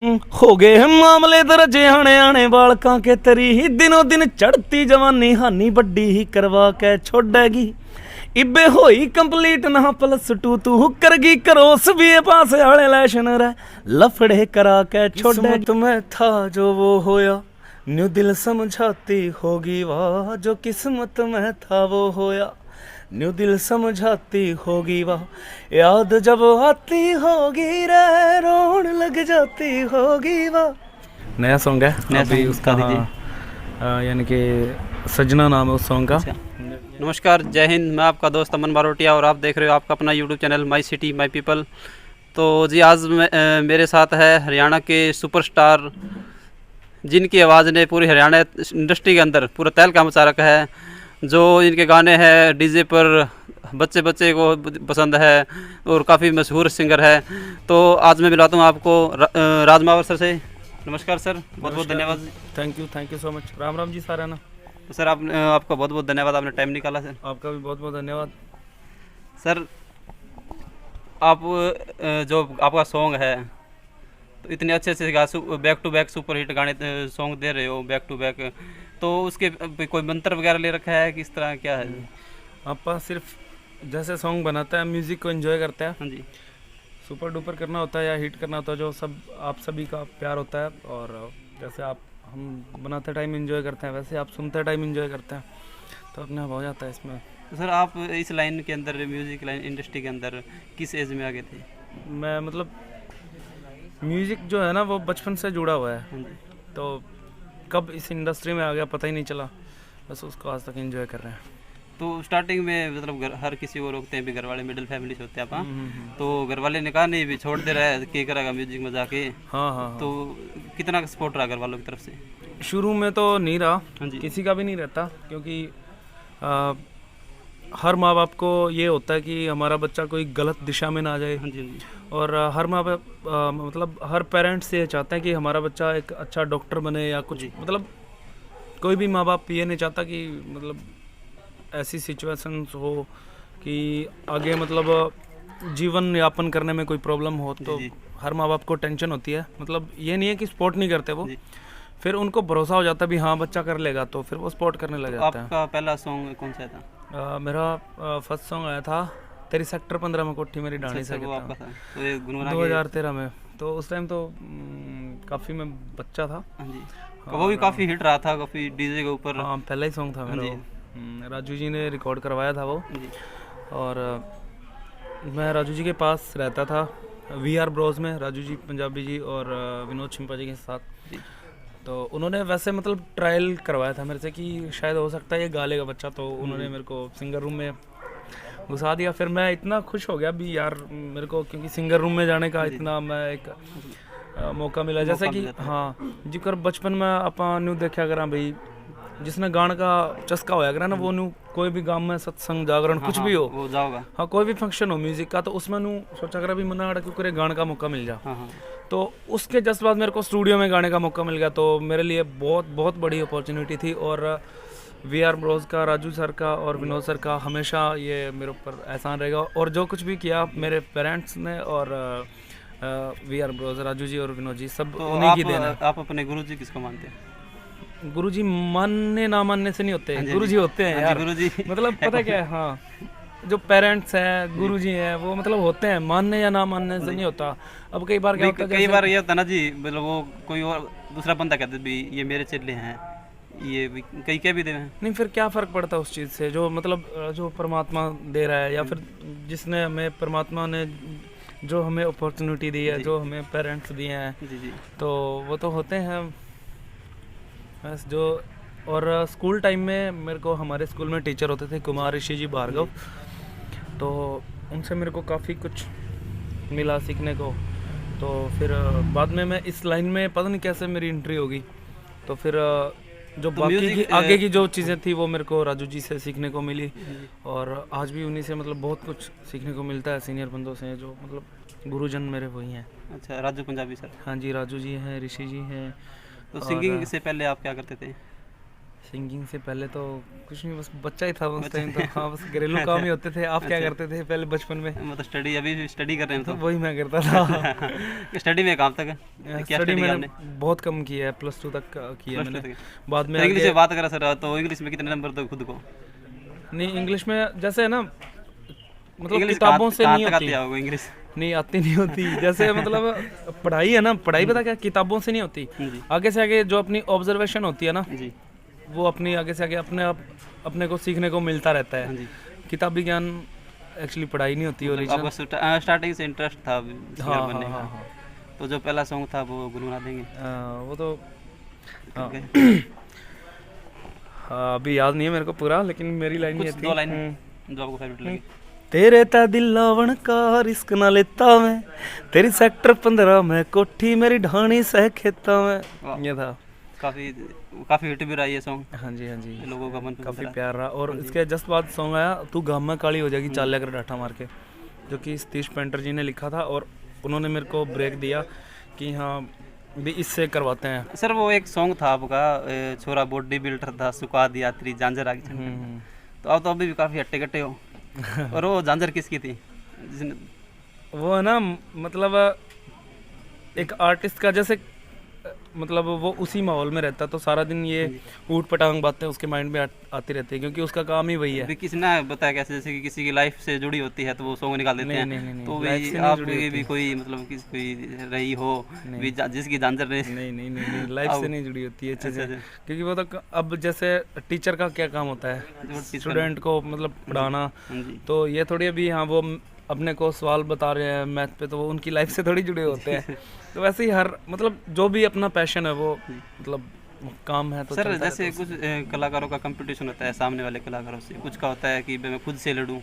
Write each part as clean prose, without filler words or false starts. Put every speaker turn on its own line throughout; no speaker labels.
हो गए हैं मामले दर्जे आने आने बालकां के तरी ही दिनों दिन चढ़ती जवानी हानि बड्डी ही करवा के छोड़ेगी इबे होई कंप्लीट ना प्लस टू तू करगी करोस भी पास आले लैशन रे लफड़े करा के छोड़े तुम्हें था जो वो होया न्यू दिल समझाती होगी वाह जो किस्मत में था वो होया न्यू दिल समझाती होगी वाह याद जब आती होगी रे रोन लग जाती होगी वाह। नया सॉन्ग है
नया
अभी
song
उसका
गा दीजिए।
यानी कि सजना नाम है उस सॉन्ग का।
नमस्कार, जय हिंद। मैं आपका दोस्त अमन बारोटिया और आप देख रहे हो आपका अपना YouTube channel my city my people. तो जी आज मेरे साथ है हरियाणा के सुपरस्टार जिनकी आवाज़ ने पूरी हरियाणा इंडस्ट्री के अंदर पूरा तहलका मचा रखा है, जो इनके गाने हैं डीजे पर बच्चे बच्चे को पसंद है और काफ़ी मशहूर सिंगर है। तो आज मैं मिलाता हूँ आपको राज मावर सर से। नमस्कार सर, बहुत बहुत धन्यवाद।
Thank you so much. Ram Ram ji सारा ना।
तो सर आपका बहुत बहुत धन्यवाद, आपने टाइम निकाला सर।
आपका भी बहुत बहुत धन्यवाद
सर। आप जो आपका सॉन्ग है तो इतने अच्छे से back to back super hit गाने सॉन्ग दे रहे हो बैक टू बैक, तो उसके कोई मंत्र वगैरह ले रखा है किस तरह क्या है?
आप सिर्फ जैसे सॉन्ग बनाता है म्यूज़िक को एंजॉय करता है।
हाँ जी।
सुपर डुपर करना होता है या हिट करना होता है जो सब आप सभी का प्यार होता है, और जैसे आप हम बनाते टाइम एंजॉय करते हैं वैसे आप सुनते टाइम एंजॉय करते हैं, तो अपने आप हो जाता है इसमें।
तो सर आप इस लाइन के अंदर म्यूज़िक लाइन इंडस्ट्री के अंदर किस एज में आ गए थे?
मैं मतलब म्यूज़िक जो है ना वो बचपन से जुड़ा हुआ है,
हाँ जी।
तो कब इस इंडस्ट्री में आ गया पता ही नहीं चला, बस उसको आज तक एंजॉय कर रहे हैं।
तो स्टार्टिंग में मतलब हर किसी को रोकते हैं भी, घर वाले मिडिल फैमिली से होते हैं आप, तो घर वाले ने कहा नहीं भी छोड़ दे रहा है क्या करेगा म्यूजिक में जाके?
हाँ।
तो कितना सपोर्ट रहा घर वालों की तरफ से?
शुरू में तो नहीं रहा,
हाँ जी।
किसी का भी नहीं रहता, क्योंकि हर माँ बाप को ये होता है कि हमारा बच्चा कोई गलत दिशा में ना जाए।
हाँ जी, हाँ जी।
और हर माँ बाप मतलब हर पेरेंट्स ये चाहते हैं कि हमारा बच्चा एक अच्छा डॉक्टर बने या कुछ, मतलब कोई भी माँ बाप ये नहीं चाहता कि मतलब ऐसी सिचुएशंस हो कि आगे मतलब जीवन यापन करने में कोई प्रॉब्लम हो, तो हर माँ बाप को टेंशन होती है। मतलब ये नहीं है कि सपोर्ट नहीं करते वो, फिर उनको भरोसा हो जाता है भी हाँ बच्चा कर लेगा, तो फिर वो सपोर्ट करने लग जाता है।
आपका पहला सॉन्ग कौन सा था?
मेरा फर्स्ट सॉन्ग आया था तेरी सेक्टर 15 में कोठी मेरी डाणी से,
वो आपका था तो ये गुनगुना के
2013 में। तो उस टाइम तो काफ़ी मैं बच्चा था।
हाँ जी। वो भी काफ़ी हिट रहा था, काफ़ी डीजे के ऊपर।
हाँ, पहला ही सॉन्ग था मेरा। राजू जी ने रिकॉर्ड करवाया था वो जी। और मैं राजू जी के पास रहता था VR ब्रोज में, राजू जी पंजाबी जी और विनोद छिंपा जी के साथ। तो उन्होंने वैसे मतलब ट्रायल करवाया था मेरे से कि शायद हो सकता है ये गा लेगा बच्चा, तो उन्होंने मेरे को सिंगर रूम में घुसा दिया। फिर मैं इतना खुश हो गया भी यार मेरे को, क्योंकि सिंगर रूम में जाने का इतना मैं एक मौका मिला। जैसे कि हाँ जी कर बचपन में अपा न्यू देखा करा भाई, जिसने गाने का चस्का होया करा ना वो न्यू कोई भी गांव में सत्संग जागरण कुछ भी हो,
वो जाओगा।
हाँ कोई भी फंक्शन हो म्यूजिक का, तो उसमें न्यू सोचा करा भी मना क्यों करे गाने का मौका मिल जा। तो उसके जस्ट बाद मेरे को स्टूडियो में गाने का मौका मिल गया, तो मेरे लिए बहुत बहुत बड़ी अपॉर्चुनिटी थी। और VR ब्रोज का, राजू सर का और विनोद सर का हमेशा ये मेरे ऊपर एहसान रहेगा। और जो कुछ भी किया मेरे पेरेंट्स ने और VR ब्रोज, राजू जी और विनोद जी, सब
तो
उन्हीं की देन है।
आप अपने गुरुजी किसको मानते हैं?
गुरुजी मानने ना मानने से नहीं होते, गुरुजी होते हैं यार।
गुरुजी
मतलब पता क्या है, हाँ जो पेरेंट्स हैं गुरुजी हैं वो मतलब होते हैं, मानने या ना मानने से नहीं होता। अब कई बार क्या होता है,
कई बार ये होता ना जी, मतलब वो कोई और दूसरा बंदा कहते भी ये मेरे चेले हैं, ये भी कई कह भी दे हैं।
नहीं, फिर क्या फ़र्क पड़ता है उस चीज़ से, जो मतलब जो परमात्मा दे रहा है, या फिर जिसने हमें परमात्मा ने जो हमें अपॉर्चुनिटी दी है, जो हमें पेरेंट्स दिए हैं, तो वो तो होते हैं बस जो। और स्कूल टाइम में मेरे को हमारे स्कूल में टीचर होते थे कुमार ऋषि जी भार्गव, तो उनसे मेरे को काफ़ी कुछ मिला सीखने को। तो फिर बाद में मैं इस लाइन में पता नहीं कैसे मेरी एंट्री होगी, तो फिर जो बाकी की आगे की जो चीज़ें थी वो मेरे को राजू जी से सीखने को मिली, और आज भी उन्हीं से मतलब बहुत कुछ सीखने को मिलता है, सीनियर बंदों से, जो मतलब गुरुजन मेरे वही हैं।
अच्छा, राजू पंजाबी सर।
हाँ जी, राजू जी हैं, ऋषि जी हैं।
तो सिंगिंग से पहले आप क्या करते थे?
सिंगिंग से पहले तो कुछ नहीं, बस बच्चा ही था उस टाइम तो। हाँ, बस घरेलू काम ही होते थे। आप क्या करते थे पहले बचपन में?
मतलब स्टडी, अभी भी स्टडी कर रहे हैं
तो
तो
वही मैं करता था।
स्टडी में कहाँ तक है? क्या
स्टडी
स्टडी
मैंने
आपने?
बहुत कम किया है, +2 तक किया है मैंने। बाद में
इंग्लिश
आगे
में बात करें सर, तो इंग्लिश में कितने नंबर दो खुद को?
नहीं, इंग्लिश में जैसे है ना, मतलब
इंग्लिश
किताबों से नहीं
तक
होती,
आती है आपको इंग्लिश?
नहीं आती नहीं होती। जैसे मतलब पढ़ाई है ना, पढ़ाई पता क्या किताबों से नहीं होती।
जी
आगे से आगे जो अपनी ऑब्जर्वेशन होती है ना,
जी
वो अपनी आगे से आगे अपने को सीखने को मिलता रहता
हाँ
है।
जी।
किताबी ज्ञान एक्चुअली पढ़ाई नहीं होती ओरिजिनल।
आपको स्टार्टिंग से इंटरेस्ट था सिंगर
हाँ
बनने
हाँ
का,
हाँ
तो जो पहला सॉन्ग था वो गुनगुना देंगे?
वो तो हाँ।
ठीक
हाँ, अभी याद नहीं है मेरे को पूरा, लेकिन मेरी लाइन
कुछ
ये थी।
दो लाइन जो आपको फेवरेट लगी?
तेरे ता दिल लावण का रिस्क ना लेता मैं, तेरी सेक्टर 15 में कोठी मेरी ढाणी सह खेता
वाह।
में, ये था।
काफी हिट भी रहा ये सॉन्ग,
हाँ जी हाँ जी,
लोगों का मन
काफ़ी प्यार रहा। और इसके जस्ट बाद सॉन्ग आया तू गाम में काली हो जाएगी चाल लेकर डाठा मार के, जो कि सतीश पेंटर जी ने लिखा था, और उन्होंने मेरे को ब्रेक दिया कि हाँ भी इससे करवाते हैं।
सर वो एक सॉन्ग था आपका, छोरा बॉडी बिल्डर था सुखा दिया तेरी झांझर आगे चढ़। तो आप तो अभी भी काफी हट्टे कट्टे हो। और वो झांझर किसकी थी जिसने?
वो है ना, मतलब एक आर्टिस्ट का जैसे, मतलब वो उसी माहौल में रहता, तो सारा दिन ये ऊट पटांग बातें उसके माइंड में आती रहती है, क्योंकि उसका काम ही वही है।
अभी किसी ने बताया कैसे, जैसे कि किसी की लाइफ से जुड़ी होती है तो वो सॉन्ग निकाल देते हैं।
नहीं,
तो
life
भी
से नहीं
आप
जुड़ी
भी कोई मतलब किसी कोई रही हो भी जिसकी झांझर ने?
नहीं, लाइफ से नहीं जुड़ी होती है चीज़ें।
अच्छा।
क्योंकि वो तो अब जैसे टीचर का क्या काम होता है, स्टूडेंट को मतलब पढ़ाना।
जी
तो ये थोड़ी अभी हाँ वो अपने को सवाल बता रहे हैं मैथ पे, तो वो उनकी लाइफ से थोड़ी जुड़े होते हैं। तो वैसे ही हर मतलब जो भी अपना पैशन है वो मतलब काम है तो
सर,
चलता
जैसे कुछ कलाकारों का कंपटीशन होता है सामने वाले कलाकारों से, कुछ का होता है कि मैं खुद से लड़ूं,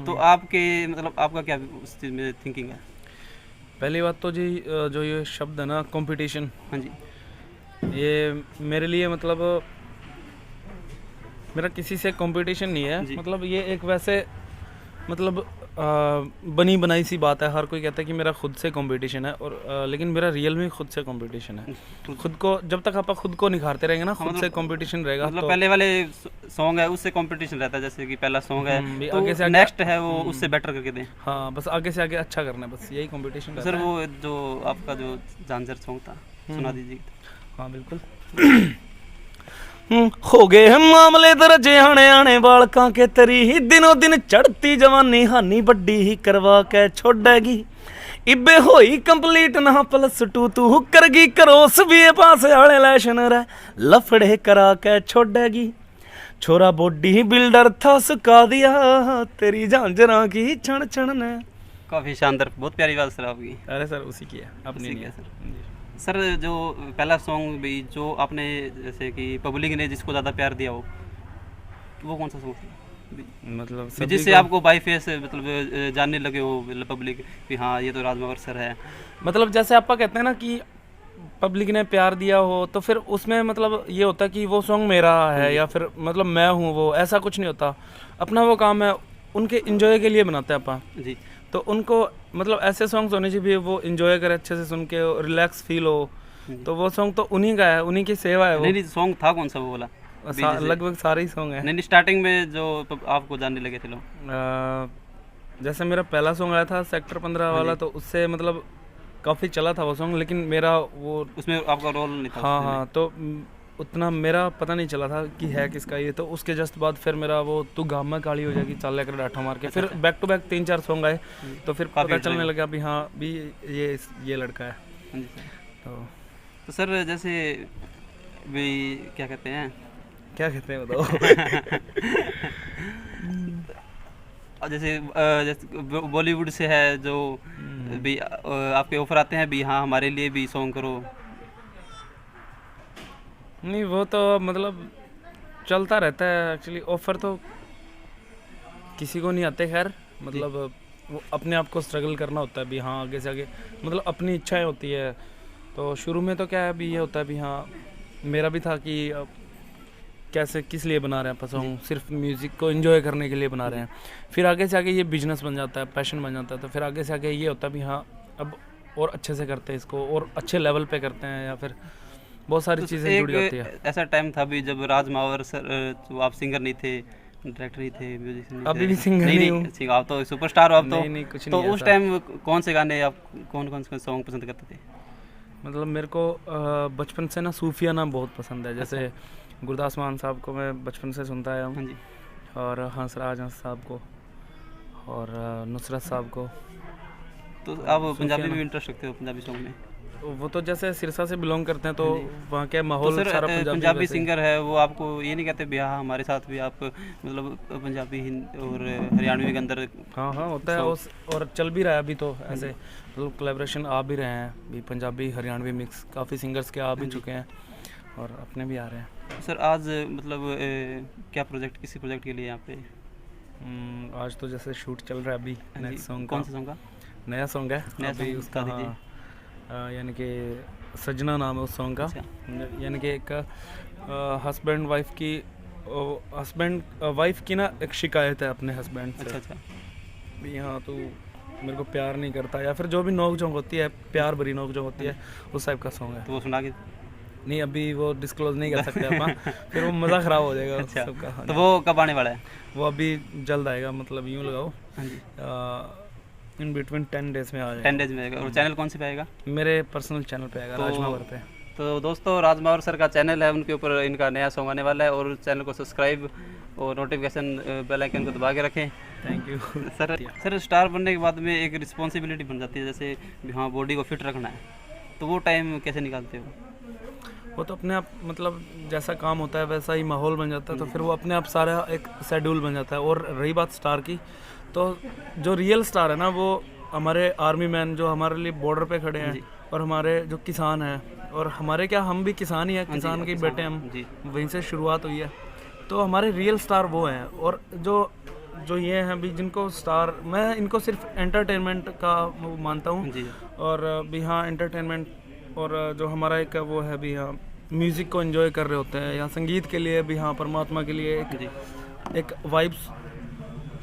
तो आपके मतलब आपका क्या उस चीज़ में थिंकिंग है?
पहली बात तो जी जो ये शब्द है ना कंपटीशन,
हाँ जी,
ये मेरे लिए मतलब मेरा किसी से कंपटीशन नहीं है। मतलब ये एक वैसे मतलब बनी बनाई सी बात है। हर कोई कहता है कि मेरा खुद से कंपटीशन है, और लेकिन मेरा रियल में खुद से कंपटीशन है। खुद को जब तक आप खुद को निखारते रहेंगे ना, खुद से कंपटीशन रहेगा।
मतलब
तो
पहले वाले सॉन्ग है उससे कंपटीशन रहता है, जैसे कि पहला सॉन्ग है तो
आगे से आगे
नेक्स्ट है वो उससे बेटर करके दें।
हाँ, बस आगे से आगे अच्छा करना है, बस यही कंपटीशन
तो सर वो जो आपका जो झांझर सॉन्ग था सुना दीजिए।
हाँ बिल्कुल। हो गए हम मामले दर्जे आने आने बालका के तरी ही, दिनों दिन चढ़ती जवानी हानी बड्डी ही करवा के छोड़ेगी। इबे होई कंप्लीट ना +2 तू करगी करोस भी पास आले लैशन रे लफड़े करा के छोड़ेगी। छोरा बॉडी बिल्डर था सुका दिया तेरी झांझरा की छण छण ने।
काफ़ी शानदार, बहुत प्यारी बात सर आपकी।
अरे सर उसी की है, अपनी नहीं है
सर। जो पहला सॉन्ग भी जो आपने जैसे कि पब्लिक ने जिसको ज़्यादा प्यार दिया हो, वो कौन सा सॉन्ग था?
मतलब
जिससे आपको बाई फेस मतलब जानने लगे हो पब्लिक कि हाँ ये तो राजमवर सर है।
मतलब जैसे आपका कहते हैं ना कि पब्लिक ने प्यार दिया हो, तो फिर उसमें मतलब ये होता है कि वो सॉन्ग मेरा है या फिर मतलब मैं हूँ वो, ऐसा कुछ नहीं होता। अपना वो काम है, उनके इंजॉय के लिए बनाते हैं अपन
जी।
तो उनको मतलब ऐसे सॉन्ग्स होने चाहिए वो इंजॉय करे, अच्छे से सुन के रिलैक्स फील हो। तो वो सॉन्ग तो उन्हीं का है, उन्हीं की सेवा है वो।
नहीं सॉन्ग था कौन सा वो वाला?
लगभग सारे ही सॉन्ग है।
नहीं स्टार्टिंग में जो आपको जानने लगे थे लोग,
जैसे मेरा पहला सॉन्ग आया था सेक्टर 15 वाला, तो उससे मतलब काफ़ी चला था वो सॉन्ग, लेकिन मेरा वो
उसमें आपका रोल नहीं था।
हाँ, तो उतना मेरा पता नहीं चला था कि है किसका ये। तो उसके जस्ट बाद फिर मेरा वो तू गाम में काली हो जाएगी चाल लेकर डाठा मार के, फिर बैक टू बैक 3-4 सॉन्ग आए, तो फिर पता चलने लगा भी हाँ भी ये लड़का है।
तो सर जैसे भी क्या कहते हैं
बताओ।
जैसे बॉलीवुड से है जो भी आपके ऑफर आते हैं भी हाँ हमारे लिए भी सॉन्ग करो।
नहीं वो तो मतलब चलता रहता है एक्चुअली, ऑफर तो किसी को नहीं आते। खैर मतलब वो अपने आप को स्ट्रगल करना होता है भी हाँ आगे से आगे, मतलब अपनी इच्छाएं होती है। तो शुरू में तो क्या है भी ये होता है भी हाँ मेरा भी था कि कैसे किस लिए बना रहे हैं सॉन्ग, सिर्फ म्यूज़िक को एंजॉय करने के लिए बना रहे हैं। फिर आगे से आगे ये बिजनेस बन जाता है, पैशन बन जाता है। तो फिर आगे से आगे ये होता है भी हाँ अब और अच्छे से करते हैं इसको, और अच्छे लेवल पे करते हैं, या फिर बहुत सारी
तो
चीज़ें जुड़ी होती है।
ऐसा टाइम था भी जब राज मावर सर, तो आप सिंगर नहीं थे, डायरेक्टर नहीं थे, म्यूजिशियन नहीं थे।
अभी भी सिंगर नहीं हूँ।
नहीं, आप तो सुपरस्टार हो आप तो।
नहीं, कुछ
तो
नहीं
उस
ऐसा।
टाइम कौन से गाने आप कौन से सॉन्ग पसंद करते थे?
मतलब मेरे को बचपन से ना सूफियाना बहुत पसंद है। जैसे गुरदास मान साहब को मैं बचपन से सुनता आया
हाँ
हूँ,
जी।
और हंसराज हंस साहब को, और नुसरत साहब को।
तो आप पंजाबी में इंटरेस्ट रखते हो, पंजाबी सॉन्ग में?
वो तो जैसे सिरसा से बिलोंग करते हैं तो
हाँ जी।
वहाँ के
तो
माहौल
सर
सारा
पंजाबी
वैसे ही।
सिंगर है वो आपको ये नहीं कहते भी हाँ हमारे साथ भी आप मतलब पंजाबी और हरियाणवी के अंदर?
हाँ होता है उस, और चल भी रहा है अभी तो ऐसे, मतलब कोलैबोरेशन आ भी रहे हैं भी, पंजाबी हरियाणवी मिक्स काफ़ी सिंगर्स के आ भी चुके हैं और अपने भी आ रहे हैं।
सर आज मतलब क्या प्रोजेक्ट, किसी प्रोजेक्ट के लिए यहाँ पे?
आज तो जैसे शूट चल रहा है अभी नेक्स्ट सॉन्ग का।
कौन सा सॉन्ग का?
नया सॉन्ग है
नया
अभी
song
उसका।
बता दीजिए।
हाँ, यानी कि सजना नाम है उस सॉन्ग का।
अच्छा।
यानी कि एक हस्बैंड वाइफ की, हस्बैंड वाइफ की ना एक शिकायत है अपने हस्बैंड से।
अच्छा।
भी हाँ तो मेरे को प्यार नहीं करता, या फिर जो भी नोक झोंक होती है, प्यार भरी नोक झोंक होती है, उस टाइप का सॉन्ग है।
तो वो सुना के?
नहीं अभी वो डिस्क्लोज नहीं कर सकते अपन, फिर वो मज़ा ख़राब हो जाएगा
अच्छा।
सबका। हाँ
तो
जी।
वो कब आने वाला है?
वो अभी जल्द आएगा, मतलब यूँ लगाओ
हाँ जी,
इन बिटवीन 10 डेज में आ जाएगा।
10 डेज में आएगा। और चैनल कौन से पे आएगा?
मेरे पर्सनल चैनल पे आएगा,
तो-
राजमावर पे।
तो दोस्तों राजमावर सर का चैनल है, उनके ऊपर इनका नया सॉन्ग आने वाला है, और चैनल को सब्सक्राइब और नोटिफिकेशन बेल आइकन को दबा के रखें।
Thank you.
सर स्टार बनने के बाद में एक रिस्पॉन्सिबिलिटी बन जाती है, जैसे भी हाँ बॉडी को फिट रखना है, तो वो टाइम कैसे निकालते हो?
वो तो अपने आप, मतलब जैसा काम होता है वैसा ही माहौल बन जाता है, तो फिर वो अपने आप सारा एक शेड्यूल बन जाता है। और रही बात स्टार की, तो जो रियल स्टार है ना वो हमारे आर्मी मैन जो हमारे लिए बॉर्डर पे खड़े हैं, और हमारे जो किसान हैं, और हमारे क्या हम भी किसान ही हैं, किसान के बेटे हम, वहीं से शुरुआत हुई है। तो हमारे रियल स्टार वो हैं। और जो ये हैं भी जिनको स्टार, मैं इनको सिर्फ एंटरटेनमेंट का वो मानता हूँ। और भी हाँ एंटरटेनमेंट, और जो हमारा एक वो है भी हाँ म्यूज़िक को एंजॉय कर रहे होते हैं, या संगीत के लिए भी हाँ परमात्मा के लिए एक वाइब्स,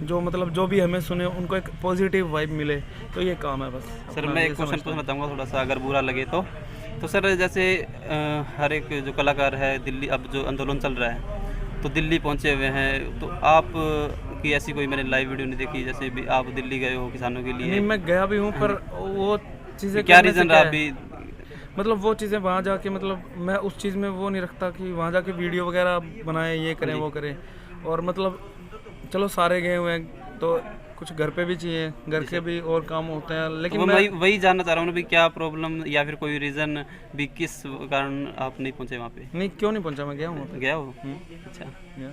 जो मतलब जो भी हमें सुने उनको एक पॉजिटिव वाइब मिले, तो ये काम है बस।
सर मैं एक क्वेश्चन पूछना चाहूँगा, थोड़ा सा अगर बुरा लगे तो सर जैसे हर एक जो कलाकार है दिल्ली, अब जो आंदोलन चल रहा है तो दिल्ली पहुँचे हुए हैं, तो आप की ऐसी कोई मैंने लाइव वीडियो नहीं देखी, जैसे भी आप दिल्ली गए हो किसानों के लिए?
नहीं मैं गया भी हूँ, पर वो चीज़ें
क्या रीज़न रहा अभी?
मतलब वो चीज़ें वहाँ जाके, मतलब मैं उस चीज़ में वो नहीं रखता कि वहाँ जाके वीडियो वगैरह बनाए, ये करें वो करें। और मतलब चलो सारे गए हुए हैं तो कुछ घर पे भी चाहिए, घर के भी और काम होते हैं, लेकिन
तो
मैं
वही जानना चाह रहा हूँ ना भी क्या प्रॉब्लम या फिर कोई रीज़न भी किस कारण आप नहीं पहुँचे वहाँ पे?
नहीं क्यों नहीं पहुँचा, मैं गया हूँ।
गया हो? अच्छा।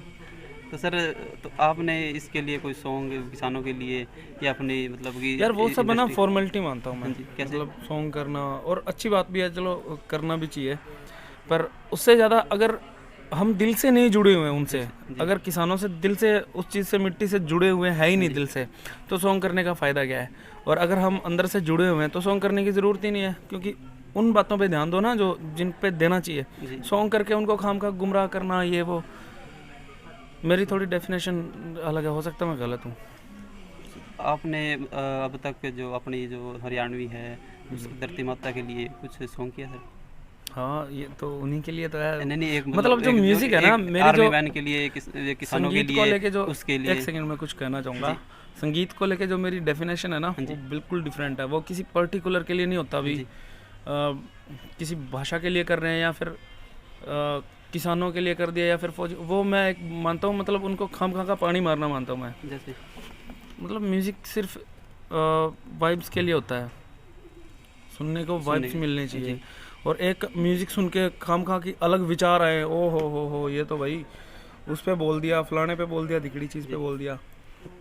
तो सर तो आपने इसके लिए कोई सॉन्ग किसानों के लिए या अपनी मतलब कि
यार वो सब है ना फॉर्मेलिटी मानता हूँ मैं।
कैसे?
मतलब सॉन्ग करना और अच्छी बात भी है, चलो करना भी चाहिए, पर उससे ज़्यादा अगर हम दिल से नहीं जुड़े हुए हैं उनसे, अगर किसानों से दिल से, उस चीज़ से, मिट्टी से जुड़े हुए हैं ही नहीं दिल से, तो सॉन्ग करने का फ़ायदा क्या है? और अगर हम अंदर से जुड़े हुए हैं तो सॉन्ग करने की ज़रूरत ही नहीं है, क्योंकि उन बातों पे ध्यान दो ना जो जिन पे देना चाहिए। सॉन्ग करके उनको खामखा गुमराह करना, ये वो, मेरी थोड़ी डेफिनेशन अलग है, हो सकता है मैं गलत हूँ।
आपने अब तक जो अपनी जो हरियाणवी है उस धरती माता के लिए कुछ सॉन्ग किया सर?
हाँ ये तो उन्हीं के लिए तो है।
नहीं एक
मतलब जो म्यूजिक है ना, मेरी जो
मैन के लिए, किसानों के
संगीत
लिए,
को लेके जो,
उसके लिए
एक सेकंड में कुछ कहना चाहूँगा। संगीत को लेके जो मेरी डेफिनेशन है ना, वो बिल्कुल डिफरेंट है। वो किसी पर्टिकुलर के लिए नहीं होता, अभी किसी भाषा के लिए कर रहे हैं या फिर किसानों के लिए कर दिया या फिर फौज, वो मैं एक मानता हूँ, मतलब उनको खामखा का पानी मारना मानता हूँ मैं।
जैसे
मतलब म्यूज़िक सिर्फ वाइब्स के लिए होता है, सुनने को वाइब्स मिलनी चाहिए। और एक म्यूज़िक सुन के खामखा की अलग विचार आए, ओ हो ये तो भाई उस पे बोल दिया, फलाने पे बोल दिया, दिखड़ी चीज़ पे बोल दिया,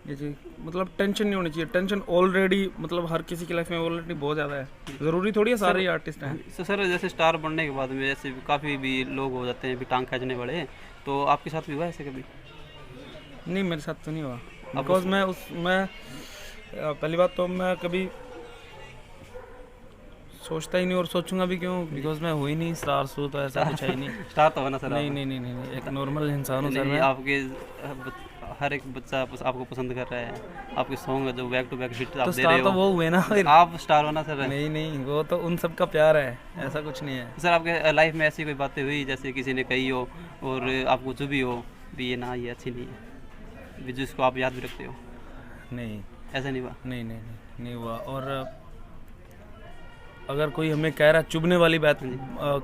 ये चीज़ मतलब टेंशन नहीं होनी चाहिए। टेंशन ऑलरेडी मतलब हर किसी की लाइफ में ऑलरेडी बहुत ज़्यादा है, ज़रूरी थोड़ी है सारे ही आर्टिस्ट हैं।
तो सर जैसे स्टार बनने के बाद में जैसे काफ़ी भी लोग हो जाते हैं भी टांग खींचने वाले, तो आपके साथ भी हुआ ऐसे कभी?
नहीं मेरे साथ तो नहीं हुआ, बिकॉज मैं पहली बात तो मैं कभी सोचता ही नहीं और सोचूंगा भी क्यों, बिकॉज मैं हुई नहीं स्टार, सो तो ऐसा कुछ है ही नहीं।
स्टार तो होना सर?
नहीं एक नॉर्मल इंसान हूँ सर मैं।
आपके हर एक बच्चा आपको पसंद कर रहा है, आपके सॉन्ग जो बैक टू बैक हिट आप
तो
दे
स्टार
रहे
तो
हो,
वो हुए ना फिर।
आप स्टार हो ना सर।
नहीं नहीं, वो तो उन सब का प्यार है, ऐसा कुछ नहीं है।
सर आपके लाइफ में ऐसी कोई बातें हुई जैसे किसी ने कही हो और आपको जो भी हो भी ये ना ये अच्छी नहीं है, भी जिसको आप याद भी रखते हो?
नहीं
ऐसा नहीं हुआ?
नहीं नहीं नहीं, नहीं हुआ। और अगर कोई हमें कह रहा है चुभने वाली बात,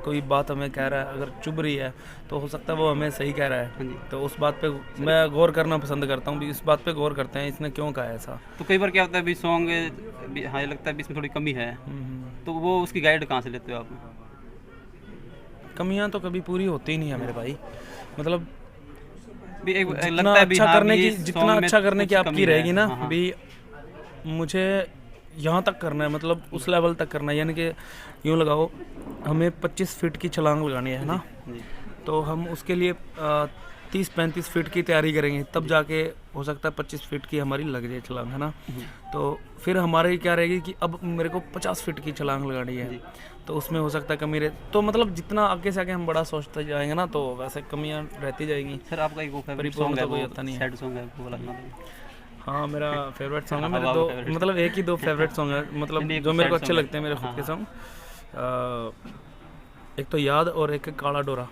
कोई बात हमें कह रहा है, अगर चुभ रही है तो हो सकता है वो हमें सही कह रहा
हाँ जी।
है, तो उस बात पे मैं गौर करना पसंद करता हूँ भी इस बात पे गौर करते हैं इसने क्यों कहा है ऐसा।
तो कई बार क्या होता है भी सॉन्ग हाँ ये लगता है भी इसमें थोड़ी कमी है, तो वो उसकी गाइड कहाँ से लेते हो आप?
कमियां तो कभी पूरी होती ही नहीं है मेरे भाई, मतलब
भी एक
जितना
लगता है भी
अच्छा
हाँ
करने
भी
की,
इस
जितना
song में
अच्छा करने
कुछ
की
कमी
आपकी
है।
रहेगी ना
हाँ, हाँ।
भी, मुझे यहाँ तक करना है, मतलब उस लेवल तक करना है, यानी कि यूँ लगाओ हमें 25 फीट की छलांग लगानी है ना,
जी।
तो हम उसके लिए 30-35 फीट की तैयारी करेंगे, तब जाके हो सकता है 25 फीट की हमारी लग जाए छलांग, है ना। तो फिर हमारी क्या रहेगी कि अब मेरे को 50 फीट की छलांग लगानी है, तो उसमें हो सकता है कमी रहे। तो मतलब जितना आगे से आगे हम बड़ा सोचते जाएंगे ना, तो वैसे कमियां रहती जाएंगी।
सर आपका एक वो फेवरेट
परिपूर्ण
सॉन्ग है,
तो कोई
वो
होता नहीं है।
सैड सॉन्ग है, वो वाला सुना दो।
हाँ, मेरा फेवरेट सॉन्ग है,
हाँ,
मेरे
वो
दो
favorite
मतलब एक ही दो फेवरेट सॉन्ग है, मतलब
नहीं,
जो मेरे को
sad
अच्छे
song है।
लगते हैं मेरे खुद
हाँ,
के सॉन्ग। एक तो याद और एक काला डोरा,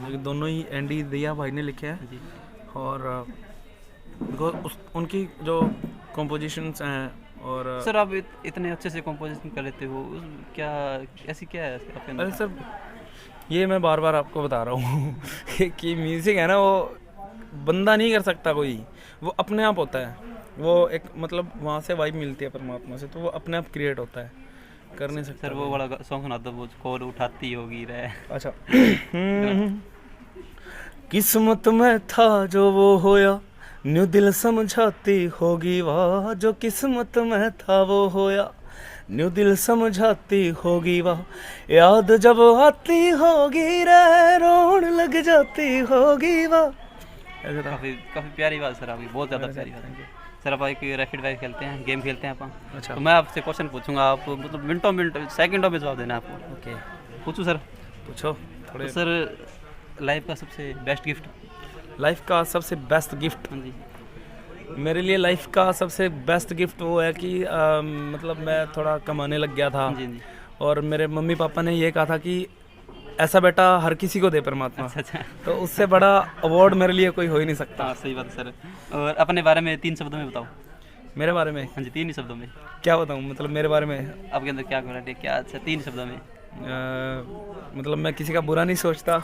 ये दोनों ही एंडी दिया भाई ने लिखे हैं।
जी।
और उनकी जो कॉम्पोजिशंस हैं, और
सर आप इतने अच्छे से कंपोजिशन कर लेते हो, क्या ऐसी क्या है आपके अंदर?
अरे सर, ये मैं बार बार आपको बता रहा हूँ कि म्यूज़िक है ना, वो बंदा नहीं कर सकता कोई, वो अपने आप होता है। वो एक मतलब वहाँ से वाइब मिलती है परमात्मा से, तो वो अपने आप क्रिएट होता है, कर नहीं सकता।
सर वो वाला सॉन्ग सुना दो, वो कॉल उठाती होगी रे।
अच्छा किस्मत में था जो वो होया, न्यू दिल समझाती होगी वाह, जो किस्मत में था वो होया, न्यू दिल समझाती होगी वाह, याद जब आती होगी रे, रोन लग जाती होगी वाह। ऐसा था।
काफ़ी काफ़ी प्यारी बात सर आपकी, बहुत ज़्यादा प्यारी बात है। सर आप एक रैपिड फायर खेलते हैं, गेम खेलते हैं अपन।
अच्छा,
तो मैं आपसे क्वेश्चन पूछूंगा, आप मतलब मिनटों सेकंडों में जवाब देना है आपको।
ओके,
पूछूं सर?
पूछो
तो
थोड़े।
सर लाइफ का सबसे बेस्ट गिफ्ट?
लाइफ का सबसे बेस्ट गिफ्ट,
हाँ जी।
मेरे लिए लाइफ का सबसे बेस्ट गिफ्ट वो है कि मतलब मैं थोड़ा कमाने लग गया था,
हाँ जी, हाँ जी।
और मेरे मम्मी पापा ने ये कहा था कि ऐसा बेटा हर किसी को दे परमात्मा,
अच्छा।
तो उससे बड़ा अवार्ड मेरे लिए कोई हो ही नहीं सकता।
हाँ सही बात है सर। और अपने बारे में 3 शब्दों में बताओ।
मेरे बारे में
हाँ जी, 3 ही शब्दों में।
क्या बताऊँ, मतलब मेरे बारे में
आपके अंदर क्या क्वालिटी क्या? अच्छा 3 शब्दों में।
मतलब मैं किसी का बुरा नहीं सोचता,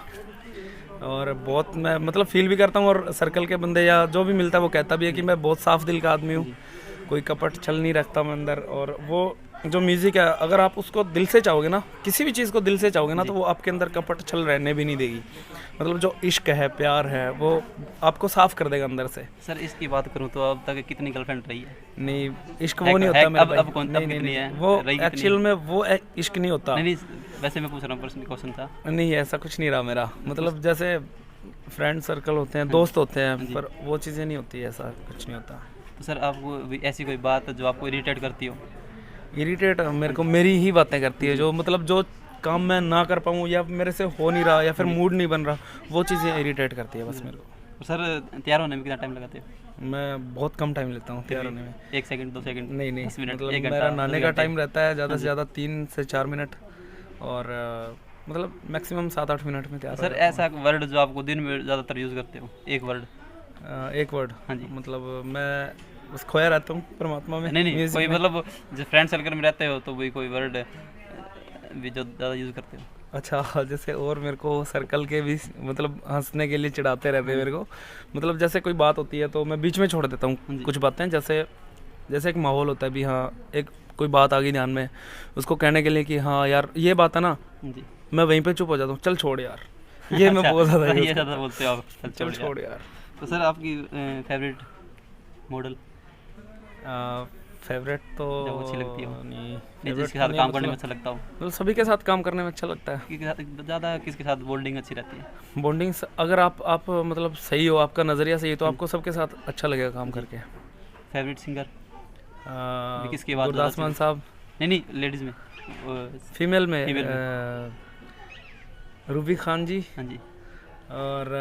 और बहुत मैं मतलब फील भी करता हूँ, और सर्कल के बंदे या जो भी मिलता है वो कहता भी है कि मैं बहुत साफ दिल का आदमी हूँ, कोई कपट छल नहीं रखता मैं अंदर। और वो जो म्यूज़िक है, अगर आप उसको दिल से चाहोगे ना, किसी भी चीज़ को दिल से चाहोगे ना, तो वो आपके अंदर कपट छल रहने भी नहीं देगी। मतलब जो इश्क है, प्यार है, वो आपको साफ कर देगा अंदर से।
सर इसकी बात करूँ तो अब तक कितनी गर्लफ्रेंड रही है?
नहीं, इश्क वो नहीं होता मेरे भाई।
अब कौन
नहीं,
कितनी है?
वो
रही कितनी
एक्चुअल में वो इश्क नहीं होता।
नहीं, वैसे मैं पूछ रहा हूँ, पर्सनल क्वेश्चन था।
नहीं, ऐसा कुछ नहीं रहा मेरा, मतलब जैसे फ्रेंड सर्कल होते हैं, दोस्त होते हैं, पर वो चीज़ें नहीं होती, ऐसा कुछ नहीं होता।
तो सर आपको भी ऐसी कोई बात जो आपको इरिटेट करती हो?
इरिटेट मेरे को मेरी ही बातें करती है, जो मतलब जो काम मैं ना कर पाऊँ, या मेरे से हो नहीं रहा, या फिर मूड नहीं बन रहा, वो चीज़ें इरिटेट करती है बस मेरे को।
तो सर तैयार होने में कितना टाइम लगाते हो?
मैं बहुत कम टाइम लेता हूँ तैयार होने में।
1 सेकंड 2 सेकंड?
नहीं नहीं,
10 मिनट,
मतलब
1 घंटा,
मेरा
2
नहाने का
घंटे?
टाइम रहता है ज़्यादा से ज़्यादा 3 से 4 मिनट, और मतलब मैक्सिमम 7-8 मिनट में तैयार हो
सर
जाता
ऐसा वर्ड जो आपको दिन में ज़्यादातर यूज़ करते हो, एक वर्ड?
हूँ। एक वर्ड,
हाँ जी।
मतलब मैं बस खोया रहता हूँ परमात्मा में।
नहीं
music
कोई
में।
मतलब जो फ्रेंड सर्कल में रहते हो तो वही कोई वर्ड भी जो ज़्यादा यूज़ करते हो?
अच्छा, जैसे और मेरे को सर्कल के भी मतलब हंसने के लिए चिढ़ाते रहते हैं मेरे को, मतलब जैसे कोई बात होती है तो मैं बीच में छोड़ देता हूँ कुछ बातें, जैसे एक माहौल होता है भी, हाँ एक कोई बात आ गई ध्यान में, उसको कहने के लिए कि हाँ यार ये बात है ना,
जी।
मैं वहीं पे चुप हो जाता हूँ, चल छोड़ यार, ये मैं बहुत ज़्यादा
ये
use
ज़्यादा बोलते हो आप,
चल छोड़ यार।
तो सर आपकी फेवरेट मॉडल
फेवरेट तो
जो अच्छी लगती हो?
नहीं,
जिसके
favorite
साथ
तो
काम
नहीं,
करने में
मतलब
अच्छा लगता हो?
मतलब सभी के साथ काम करने में अच्छा लगता है।
ज़्यादा किसके साथ बॉन्डिंग अच्छी रहती है?
बॉन्डिंग अगर आप मतलब सही हो, आपका नज़रिया सही है, तो आपको सबके साथ अच्छा लगेगा काम करके।
फेवरेट सिंगर किसकी बात
गुरदास
ज़्यादा
मान साहब।
नहीं लेडीज़ में,
फीमेल में
फीमेल
रूबी खान जी,
हाँ जी।
और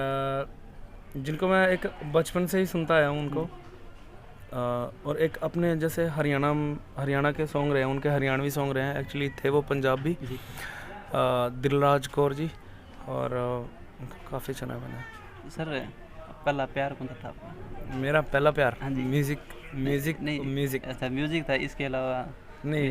जिनको मैं एक बचपन से ही सुनता आया हूँ उनको, और एक अपने जैसे हरियाणा के सॉन्ग रहे हैं, उनके हरियाणवी सॉन्ग रहे हैं, एक्चुअली थे वो पंजाबी, दिलराज कौर जी, और काफ़ी अच्छा बना।
सर पहला प्यार कौन सा था आपका?
मेरा पहला प्यार
हाँ जी।
म्यूजिक
नहीं,
म्यूजिक
अच्छा म्यूजिक था, इसके अलावा
नहीं।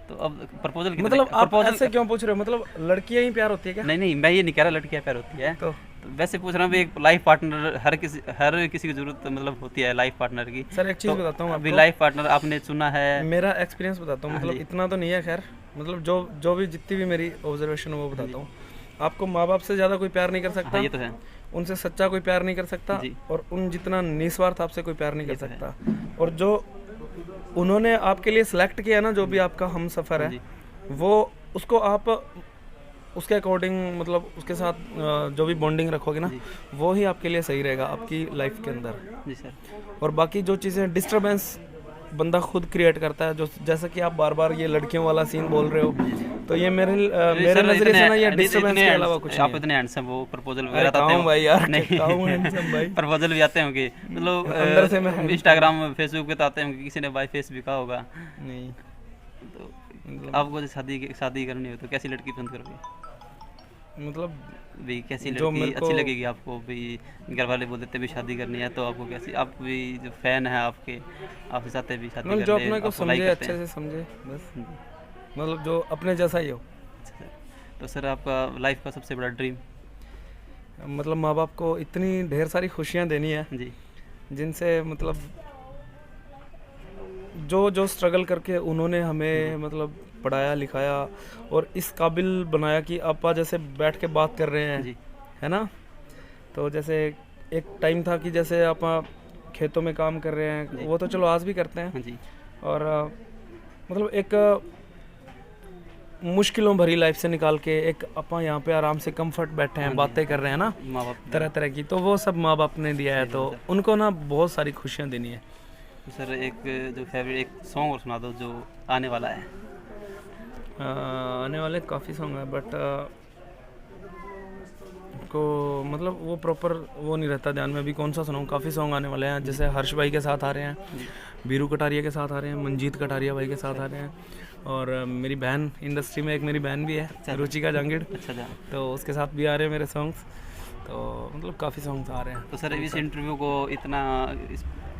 तो अब प्रपोजल
मतलब आप ऐसे क्यों पूछ रहे हो? मतलब लड़कियां ही प्यार होती है क्या?
नहीं, मैं ये नहीं कह रहा लड़कियां प्यार होती है,
तो
वैसे पूछ रहा हूँ एक लाइफ पार्टनर हर किसी की जरूरत मतलब होती है लाइफ पार्टनर की।
सर एक चीज़ बताता हूँ
अभी
आपको,
लाइफ पार्टनर आपने चुना है?
मेरा एक्सपीरियंस बताता हूँ,
हाँ
मतलब
जी।
इतना तो नहीं है खैर, मतलब जो भी जितनी भी मेरी ऑब्जर्वेशन है वो बताता हूँ। आपको माँ बाप से ज़्यादा कोई प्यार नहीं कर सकता,
हाँ, ये तो है।
उनसे सच्चा कोई प्यार नहीं कर सकता,
जी।
और उन जितना निस्वार्थ आपसे कोई प्यार नहीं कर
ये तो है।
सकता। और जो उन्होंने आपके लिए सिलेक्ट किया ना, जो भी आपका हम सफ़र है,
जी।
वो उसको आप उसके अकॉर्डिंग, मतलब उसके साथ जो भी बॉन्डिंग रखोगे ना,
जी।
वो ही आपके लिए सही रहेगा आपकी लाइफ के अंदर।
जी सर।
और बाकी जो चीज़ें डिस्टरबेंस बंदा खुद क्रिएट करता है, जो जैसा कि आप बार बार ये लड़कियों वाला सीन बोल रहे हो, तो ये मेरे नज़रिए से ना ये डिस्टर्बेंस के अलावा कुछ नहीं
आप
है।
इतने हैंडसम हो, प्रपोजल
अरे
वगैरह आते
कहूँ
हो?
भाई यार,
नहीं
कहूँ handsome भाई।
प्रपोजल भी आते होंगे, मतलब
अंदर से मैं
इंस्टाग्राम फेसबुक पे तो आते होंगे, किसी ने बाई फेस भी कहा होगा।
नहीं,
तो आपको शादी करनी हो तो कैसी लड़की पसंद करोगे?
मतलब
भाई कैसी
जो
लड़की
मेरे
अच्छी
को-
लगेगी आपको? भाई घर वाले बोल देते भी शादी करनी है, तो आपको कैसी, आप भी जो फैन है आपके, आपके साथ भी शादी
मतलब
कर
जो
ले,
अपने को
आपको लाइक
समझे,
करते
अच्छे
हैं।
से समझे बस,
जी।
मतलब जो अपने जैसा ही हो।
अच्छा सर। तो सर आपका लाइफ का सबसे बड़ा ड्रीम?
मतलब माँ बाप को इतनी ढेर सारी खुशियाँ देनी है,
जी।
जिनसे मतलब जो स्ट्रगल करके उन्होंने हमें मतलब पढ़ाया लिखाया और इस काबिल बनाया कि आपा जैसे बैठ के बात कर रहे हैं,
जी।
है ना। तो जैसे एक टाइम था कि जैसे आप खेतों में काम कर रहे हैं, वो तो चलो आज भी करते हैं,
हाँ जी।
और मतलब एक मुश्किलों भरी लाइफ से निकाल के एक अपा यहाँ पे आराम से कंफर्ट बैठे हैं, बातें कर रहे हैं ना
माँ बाप।
तरह तरह की, तो वो सब माँ बाप ने दिया है, तो उनको ना बहुत सारी खुशियाँ देनी है।
तो सर एक जो फेवरेट एक सॉन्ग और सुना दो जो आने वाला है।
आने वाले काफ़ी सॉन्ग है, बट को मतलब वो प्रॉपर वो नहीं रहता ध्यान में अभी कौन सा सुनाऊँ। काफ़ी सॉन्ग आने वाले हैं, जैसे हर्ष भाई के साथ आ रहे हैं, बीरू कटारिया के साथ आ रहे हैं, मंजीत कटारिया भाई के साथ आ रहे हैं, और मेरी बहन इंडस्ट्री में एक मेरी बहन भी है, रुचिका जांगिड़,
अच्छा।
तो उसके साथ भी आ रहे हैं मेरे सॉन्ग्स। तो मतलब काफ़ी सॉन्ग्स आ रहे हैं।
तो सर इस इंटरव्यू को इतना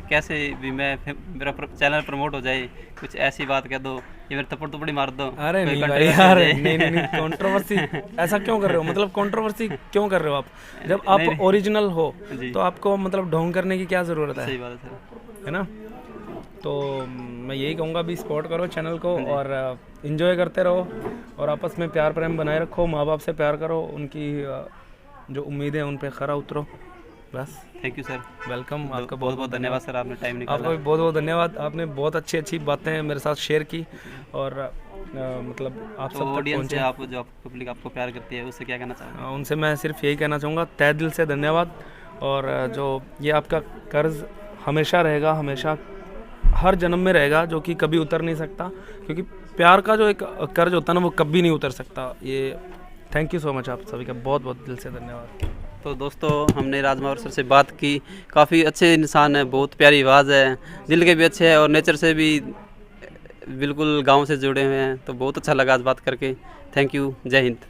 कैसे भी मेरा चैनल प्रमोट हो जाए, कुछ ऐसी बात कह दो ये मेरे थप्पड़ थप्पड़ी मार दो।
अरे
कोई
नहीं भाई
controversy
यार,
हो जाए।
नहीं कंट्रोवर्सी ऐसा क्यों कर रहे हो? मतलब कंट्रोवर्सी क्यों कर रहे हो आप? जब आप
नहीं।
ओरिजिनल हो
जी।
तो आपको मतलब ढोंग करने की क्या ज़रूरत
सही
है
बात है सर।
है ना। तो मैं यही कहूँगा, अभी सपोर्ट करो चैनल को और इन्जॉय करते रहो, और आपस में प्यार प्रेम बनाए रखो, माँ बाप से प्यार करो, उनकी जो उम्मीदें हैं उन पे खरा उतरो, बस।
Thank you sir.
वेलकम, आपका
बहुत बहुत धन्यवाद सर, आपने टाइम निकाला।
आपका भी बहुत बहुत धन्यवाद, आपने बहुत अच्छी अच्छी बातें मेरे साथ शेयर की, और मतलब आप
तो
सब तक
ऑडियंस
पहुँचे।
से आप जो पब्लिक आपको प्यार करती है उससे क्या कहना चाहोगे?
उनसे मैं सिर्फ यही कहना चाहूँगा, तहे दिल से धन्यवाद। और जो ये आपका कर्ज हमेशा रहेगा, हमेशा हर जन्म में रहेगा, जो कि कभी उतर नहीं सकता, क्योंकि प्यार का जो एक कर्ज होता है ना, वो कभी नहीं उतर सकता। ये थैंक यू सो मच, आप सभी का बहुत बहुत दिल से धन्यवाद।
तो दोस्तों हमने राजमावर सर से बात की, काफ़ी अच्छे इंसान है, बहुत प्यारी आवाज़ है, दिल के भी अच्छे हैं और नेचर से भी बिल्कुल गांव से जुड़े हुए हैं, तो बहुत अच्छा लगा आज बात करके। थैंक यू, जय हिंद।